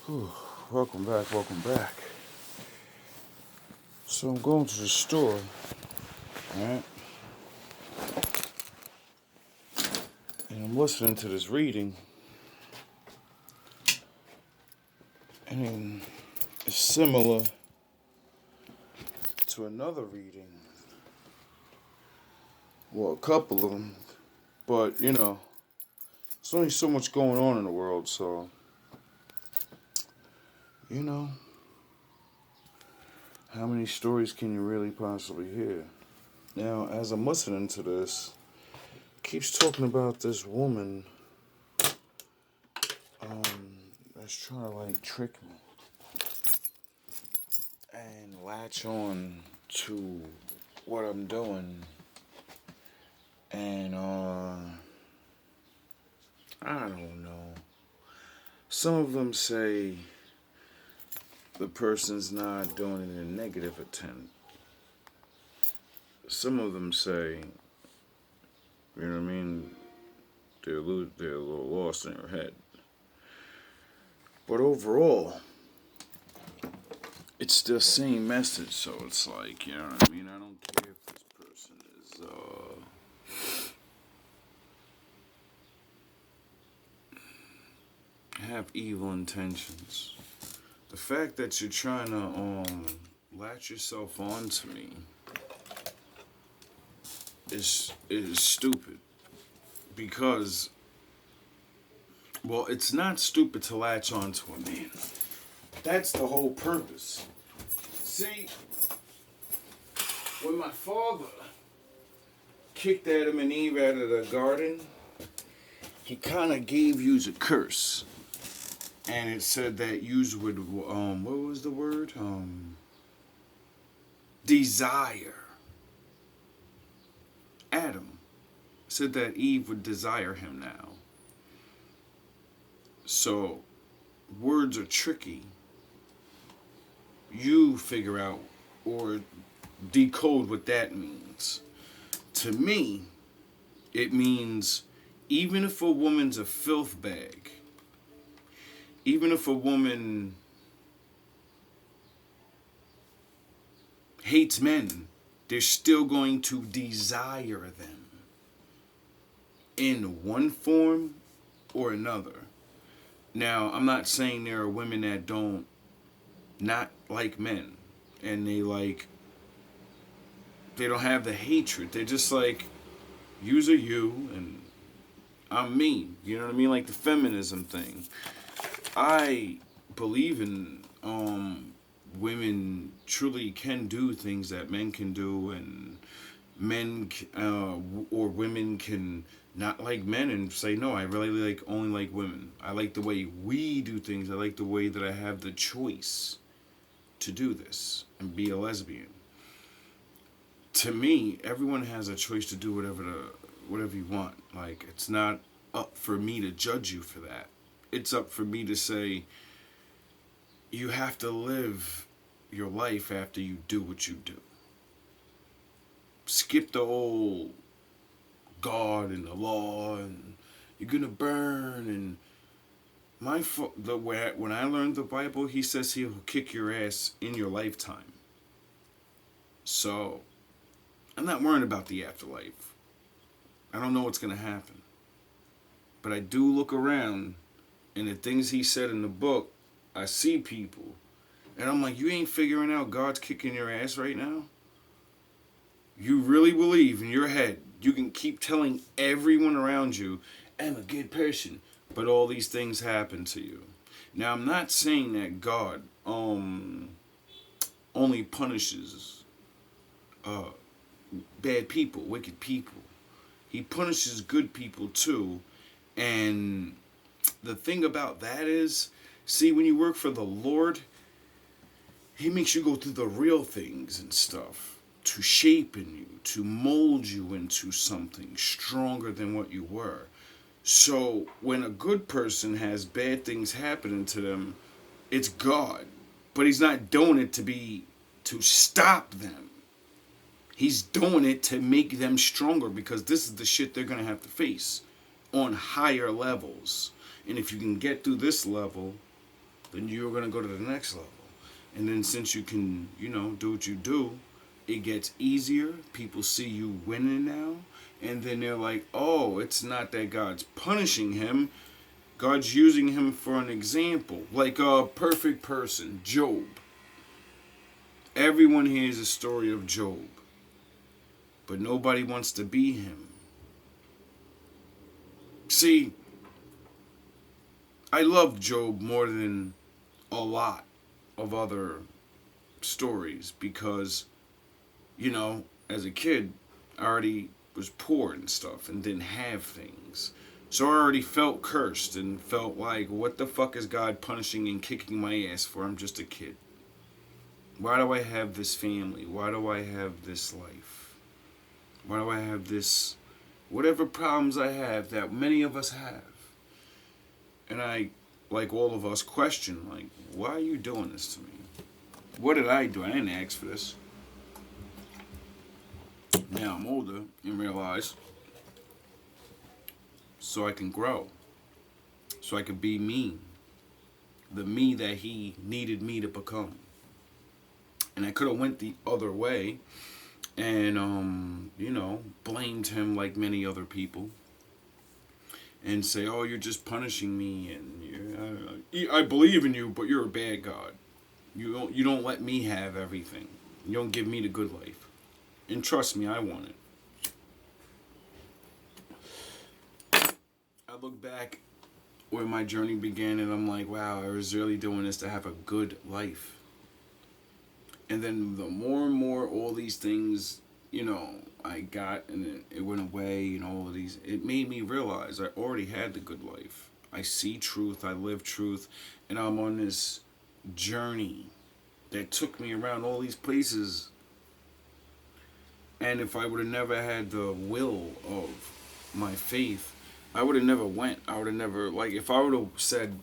Whew, welcome back, welcome back. So I'm going to the store, right? And I'm listening to this reading, and it's similar to another reading. Well, a couple of them, but there's only so much going on in the world, so you know, how many stories can you really possibly hear? Now, as I'm listening to this, it keeps talking about this woman that's trying to like trick me and latch on to what I'm doing, and I don't know. Some of them say the person's not doing it in a negative intent. Some of them say, you know what I mean, they're a little lost in their head. But overall, it's the same message. So it's like, you know what I mean. I don't care if this person is have evil intentions. The fact that you're trying to latch yourself onto me is stupid, because, well, it's not stupid to latch onto a man. That's the whole purpose. See, when my father kicked Adam and Eve out of the garden, he kind of gave you a curse. And it said that you would, what was the word? Desire. Adam said that Eve would desire him now. So, words are tricky. You figure out or decode what that means. To me, it means even if a woman's a filth bag, even if a woman hates men, they're still going to desire them in one form or another. Now, I'm not saying there are women that don't not like men, and they don't have the hatred. They're just like, yous are you and I'm me. You know what I mean? Like the feminism thing. I believe in women truly can do things that men can do, and men or women can not like men and say, no, I really only like women. I like the way we do things. I like the way that I have the choice to do this and be a lesbian. To me, everyone has a choice to do whatever you want. Like, it's not up for me to judge you for that. It's up for me to say, you have to live your life after you do what you do. Skip the whole God and the law and you're gonna burn and when I learned the Bible, he says he'll kick your ass in your lifetime. So I'm not worried about the afterlife. I don't know what's gonna happen, but I do look around, and the things he said in the book, I see people, and I'm like, you ain't figuring out God's kicking your ass right now? You really believe in your head you can keep telling everyone around you, I'm a good person, but all these things happen to you. Now, I'm not saying that God only punishes bad people, wicked people. He punishes good people too. And the thing about that is, see, when you work for the Lord, he makes you go through the real things and stuff to shape in you, to mold you into something stronger than what you were. So when a good person has bad things happening to them, it's God. But he's not doing it to stop them. He's doing it to make them stronger, because this is the shit they're going to have to face on higher levels. And if you can get through this level, then you're going to go to the next level. And then since you can, do what you do, it gets easier. People see you winning now. And then they're like, oh, it's not that God's punishing him. God's using him for an example. Like a perfect person, Job. Everyone hears a story of Job. But nobody wants to be him. See, I love Job more than a lot of other stories because, as a kid, I already was poor and stuff and didn't have things. So I already felt cursed and felt like, what the fuck is God punishing and kicking my ass for? I'm just a kid. Why do I have this family? Why do I have this life? Why do I have this, whatever problems I have that many of us have? And I, like all of us, question, like, why are you doing this to me? What did I do? I didn't ask for this. Now I'm older and realize so I can grow. So I can be me. The me that he needed me to become. And I could have went the other way and, blamed him like many other people. And say, oh, you're just punishing me, and I believe in you, but you're a bad God. You don't let me have everything. You don't give me the good life. And trust me, I want it. I look back where my journey began, and I'm like, wow, I was really doing this to have a good life. And then the more and more all these things, I got, and it went away, and all of these, it made me realize I already had the good life. I see truth, I live truth, and I'm on this journey that took me around all these places. And if I would have never had the will of my faith, I would have never went. I would have never, like, if I would have said,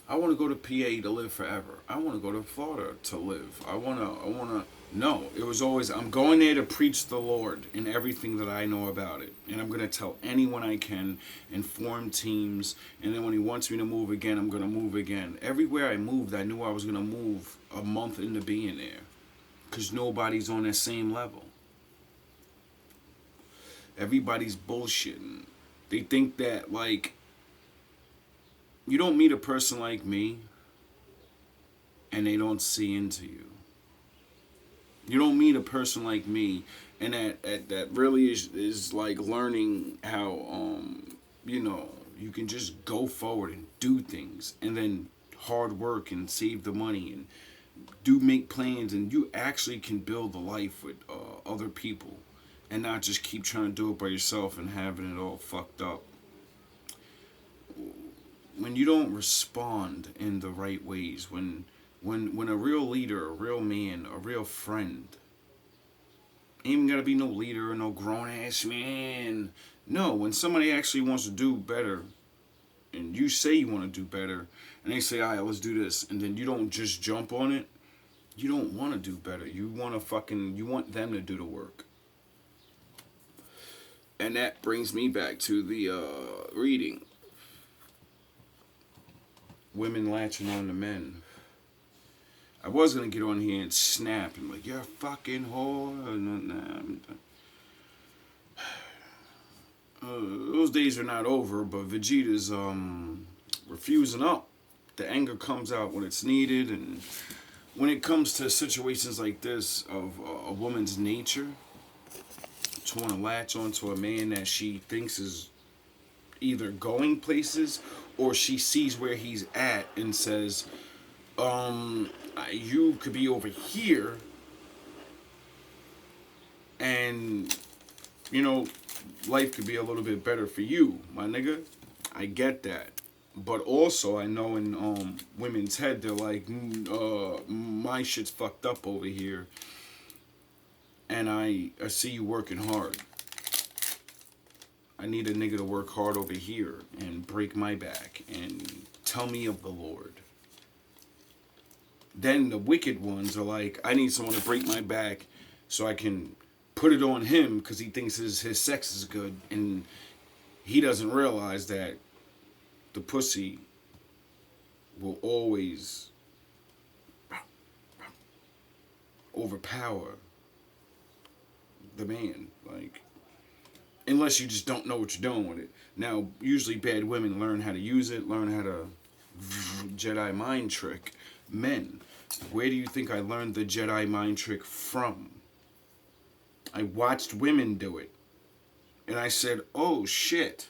I want to go to PA to live forever. I want to go to Florida to live. I want to, no. It was always, I'm going there to preach the Lord and everything that I know about it. And I'm going to tell anyone I can and form teams. And then when he wants me to move again, I'm going to move again. Everywhere I moved, I knew I was going to move a month into being there. Because nobody's on that same level. Everybody's bullshitting. They think that, like, you don't meet a person like me and they don't see into you. You don't meet a person like me and that really is like learning how, you can just go forward and do things and then hard work and save the money and do make plans, and you actually can build a life with other people and not just keep trying to do it by yourself and having it all fucked up. When you don't respond in the right ways, when a real leader, a real man, a real friend, ain't even gotta be no leader or no grown ass man. No, when somebody actually wants to do better, and you say you want to do better, and they say, all right, let's do this, and then you don't just jump on it, you don't want to do better. You want them to do the work. And that brings me back to the reading. Women latching on to men. I was going to get on here and snap and like, you're a fucking whore. Those days are not over, but Vegeta's refusing up. The anger comes out when it's needed, and when it comes to situations like this of a woman's nature, to want to latch onto a man that she thinks is either going places or she sees where he's at and says, you could be over here and, life could be a little bit better for you, my nigga. I get that. But also, I know in women's head, they're like, my shit's fucked up over here. And I see you working hard. I need a nigga to work hard over here and break my back and tell me of the Lord. Then the wicked ones are like, I need someone to break my back so I can put it on him because he thinks his sex is good. And he doesn't realize that the pussy will always overpower the man. Like, unless you just don't know what you're doing with it. Now, usually bad women learn how to use it, learn how to Jedi mind trick men. Where do you think I learned the Jedi mind trick from? I watched women do it. And I said, oh shit.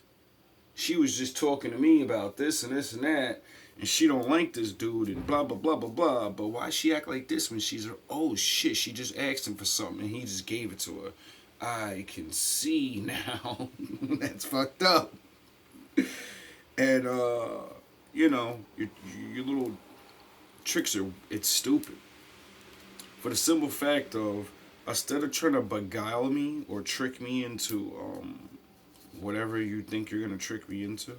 She was just talking to me about this and this and that. And she don't like this dude and blah, blah, blah, blah, blah. But why she act like this when she's, oh shit, she just asked him for something and he just gave it to her. I can see now. That's fucked up. And, you know, your little tricks are, it's stupid. For the simple fact of, instead of trying to beguile me or trick me into whatever you think you're going to trick me into,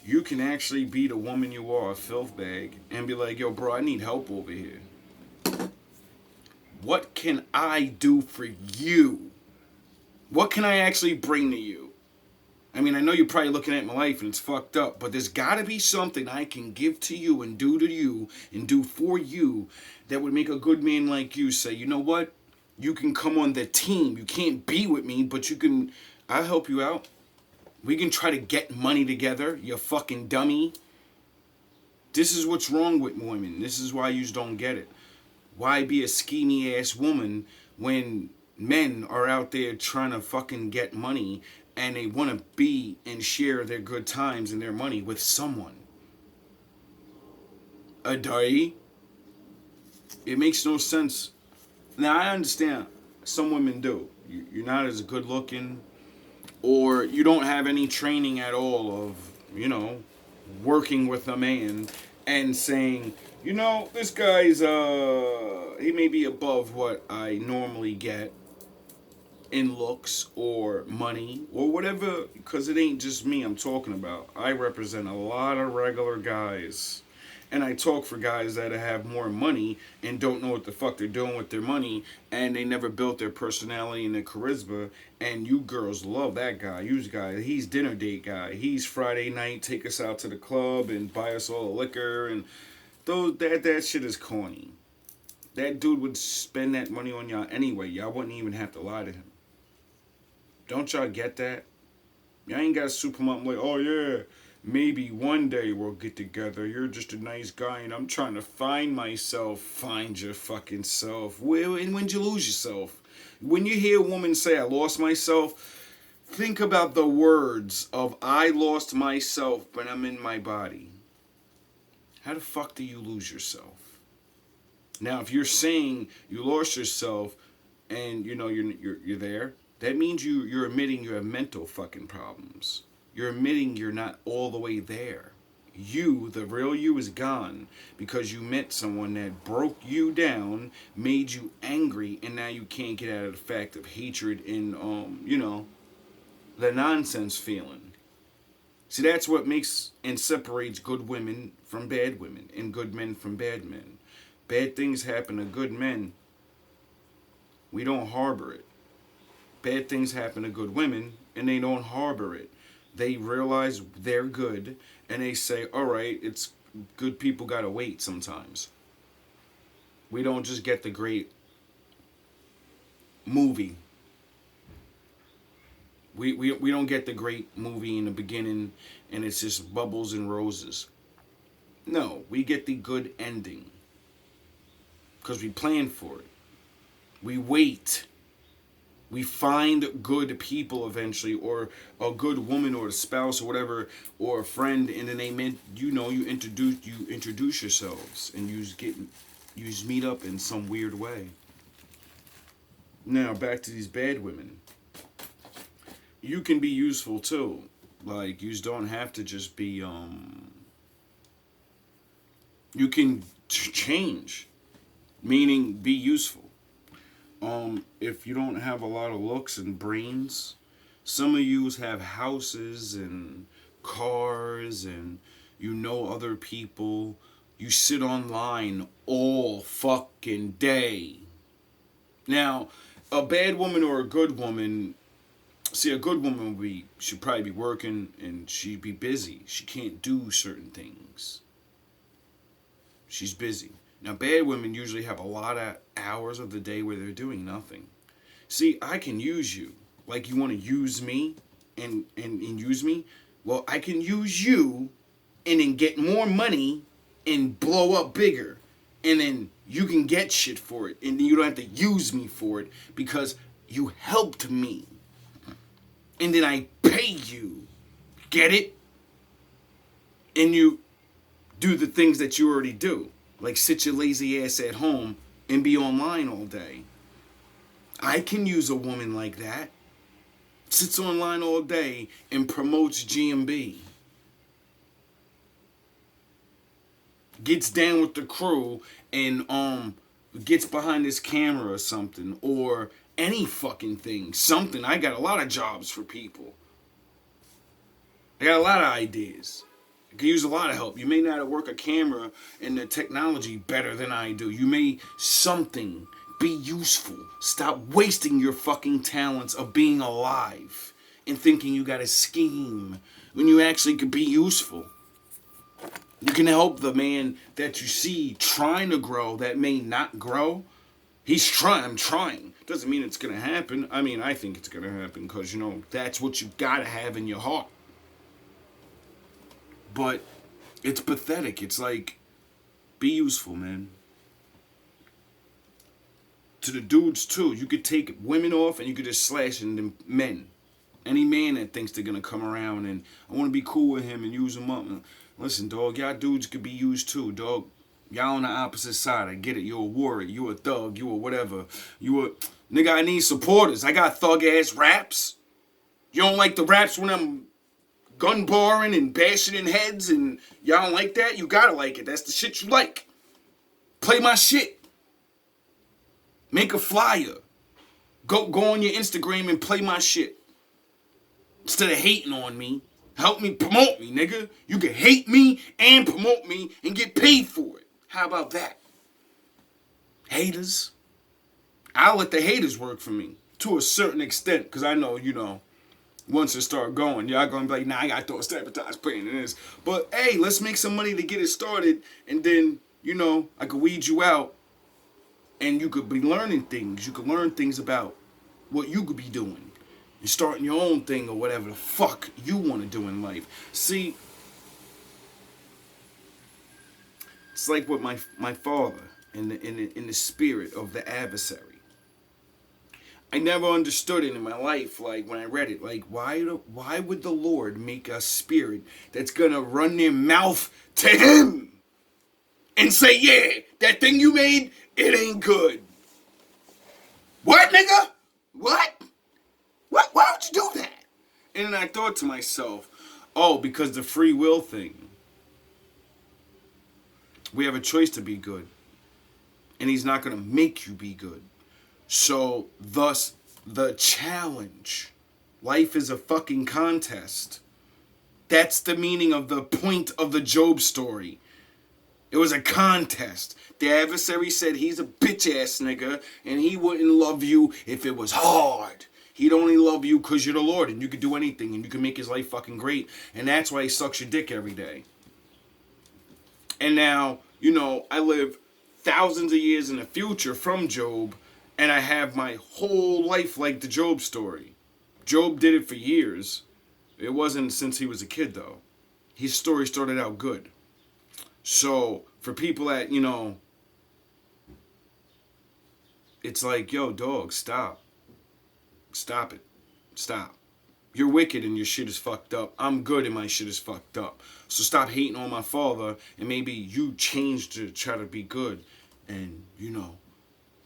you can actually be the woman you are, a filth bag, and be like, yo, bro, I need help over here. What can I do for you? What can I actually bring to you? I mean, I know you're probably looking at my life and it's fucked up, but there's got to be something I can give to you and do to you and do for you that would make a good man like you say, you know what? You can come on the team. You can't be with me, but you can, I'll help you out. We can try to get money together, you fucking dummy. This is what's wrong with women. This is why you don't get it. Why be a schemy ass woman when men are out there trying to fucking get money and they want to be and share their good times and their money with someone? A day? It makes no sense. Now, I understand some women do. You're not as good looking, or you don't have any training at all of, you know, working with a man and saying, you know, this guy's, he may be above what I normally get in looks or money or whatever, because it ain't just me I'm talking about. I represent a lot of regular guys. And I talk for guys that have more money and don't know what the fuck they're doing with their money, and they never built their personality and their charisma. And you girls love that guy. You guys, he's dinner date guy. He's Friday night, take us out to the club and buy us all the liquor, and that shit is corny. That dude would spend that money on y'all anyway. Y'all wouldn't even have to lie to him. Don't y'all get that? Y'all ain't gotta soup him up like, oh yeah, maybe one day we'll get together. You're just a nice guy and I'm trying to find myself. Find your fucking self. And when'd you lose yourself? When you hear a woman say, I lost myself, think about the words of I lost myself, but I'm in my body. How the fuck do you lose yourself? Now, if you're saying you lost yourself and you know you're there, that means you're admitting you have mental fucking problems. You're admitting you're not all the way there. You, the real you, is gone because you met someone that broke you down, made you angry, and now you can't get out of the fact of hatred and you know, the nonsense feeling. See, that's what makes and separates good women from bad women and good men from bad men. Bad things happen to good men. We don't harbor it. Bad things happen to good women, and they don't harbor it. They realize they're good, and they say, all right, it's good people gotta wait sometimes. We don't just get the great movie. We don't get the great movie in the beginning, and it's just bubbles and roses. No, we get the good ending. Because we plan for it. We wait. We find good people eventually, or a good woman, or a spouse, or whatever, or a friend, and then they you introduce yourselves, and you just meet up in some weird way. Now back to these bad women. You can be useful too. Like, you don't have to just be you can change, meaning be useful. If you don't have a lot of looks and brains, some of you have houses and cars and you know other people. You sit online all fucking day. Now, a bad woman or a good woman, see, a good woman should probably be working and she'd be busy. She can't do certain things. She's busy. Now, bad women usually have a lot of hours of the day where they're doing nothing. See, I can use you like you want to use me and use me. Well, I can use you and then get more money and blow up bigger. And then you can get shit for it. And then you don't have to use me for it because you helped me. And then I pay you. Get it? And you do the things that you already do. Like sit your lazy ass at home and be online all day. I can use a woman like that. Sits online all day and promotes GMB. Gets down with the crew and gets behind his camera or something. Or any fucking thing. Something. I got a lot of jobs for people. I got a lot of ideas. I could use a lot of help. You may not work a camera and the technology better than I do. You may something. Be useful. Stop wasting your fucking talents of being alive and thinking you got a scheme when you actually could be useful. You can help the man that you see trying to grow that may not grow. He's trying. I'm trying. Doesn't mean it's going to happen. I mean, I think it's going to happen because, you know, that's what you got to have in your heart. But it's pathetic. It's like, be useful, man. To the dudes too, you could take women off and you could just slash into men. Any man that thinks they're gonna come around and I want to be cool with him and use him up. Listen, dog, y'all dudes could be used too, dog. Y'all on the opposite side. I get it. You're a warrior. You a thug. You a whatever. You a nigga. I need supporters. I got thug ass raps. You don't like the raps when I'm gun barring and bashing in heads and y'all don't like that? You gotta like it. That's the shit you like. Play my shit. Make a flyer. Go on your Instagram and play my shit. Instead of hating on me, help me promote me, nigga. You can hate me and promote me and get paid for it. How about that? Haters. I'll let the haters work for me to a certain extent because I know, you know, once it start going, y'all gonna be like, nah, I gotta throw a sabotage plan in this. But hey, let's make some money to get it started and then, you know, I could weed you out. And you could be learning things. You could learn things about what you could be doing. And starting your own thing or whatever the fuck you want to do in life. See, it's like with my father in the spirit of the adversary. I never understood it in my life, like when I read it, like why would the Lord make a spirit that's gonna run their mouth to him and say, yeah, that thing you made, it ain't good. What, nigga? What? Why would you do that? And then I thought to myself, oh, because the free will thing. We have a choice to be good. And he's not going to make you be good. So, thus, the challenge. Life is a fucking contest. That's the meaning of the point of the Job story. It was a contest. The adversary said he's a bitch-ass nigga and he wouldn't love you if it was hard. He'd only love you because you're the Lord and you could do anything and you can make his life fucking great. And that's why he sucks your dick every day. And now, you know, I live thousands of years in the future from Job and I have my whole life like the Job story. Job did it for years. It wasn't since he was a kid, though. His story started out good. So, for people that, you know, it's like, yo, dog, stop. Stop it. Stop. You're wicked and your shit is fucked up. I'm good and my shit is fucked up. So stop hating on my father and maybe you change to try to be good. And, you know,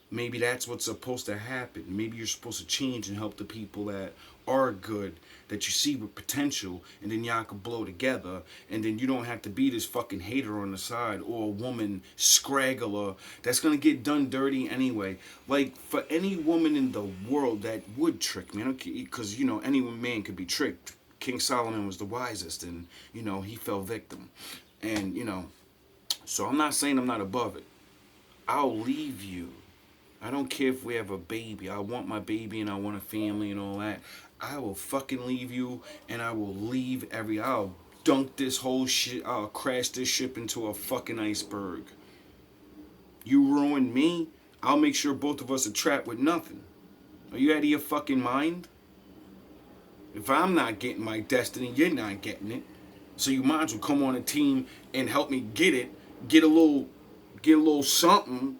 maybe that's what's supposed to happen. Maybe you're supposed to change and help the people that are good, that you see with potential, and then y'all can blow together, and then you don't have to be this fucking hater on the side or a woman scraggler that's gonna get done dirty anyway. Like, for any woman in the world that would trick me, because, you know, any man could be tricked. King Solomon was the wisest, and, you know, he fell victim. And, you know, so I'm not saying I'm not above it. I'll leave you. I don't care if we have a baby. I want my baby and I want a family and all that. I will fucking leave you and I will leave I'll dunk this whole shit. I'll crash this ship into a fucking iceberg. You ruin me, I'll make sure both of us are trapped with nothing. Are you out of your fucking mind? If I'm not getting my destiny, you're not getting it. So you might as well come on a team and help me get it, get a little something,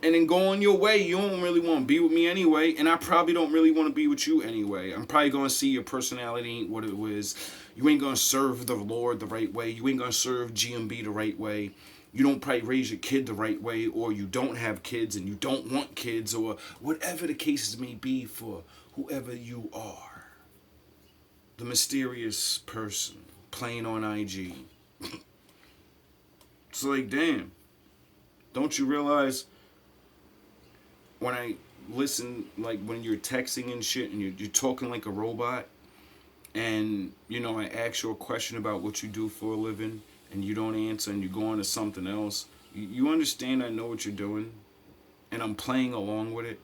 and then go on your way. You don't really want to be with me anyway, and I probably don't really want to be with you anyway. I'm probably going to see your personality ain't what it was. You ain't going to serve the Lord the right way. You ain't going to serve GMB the right way. You don't probably raise your kid the right way, or you don't have kids and you don't want kids, or whatever the cases may be for whoever you are. The mysterious person playing on IG. It's like, damn. Don't you realize when I listen, like when you're texting and shit and you're talking like a robot, and I ask you a question about what you do for a living and you don't answer and you go on to something else, you understand I know what you're doing and I'm playing along with it.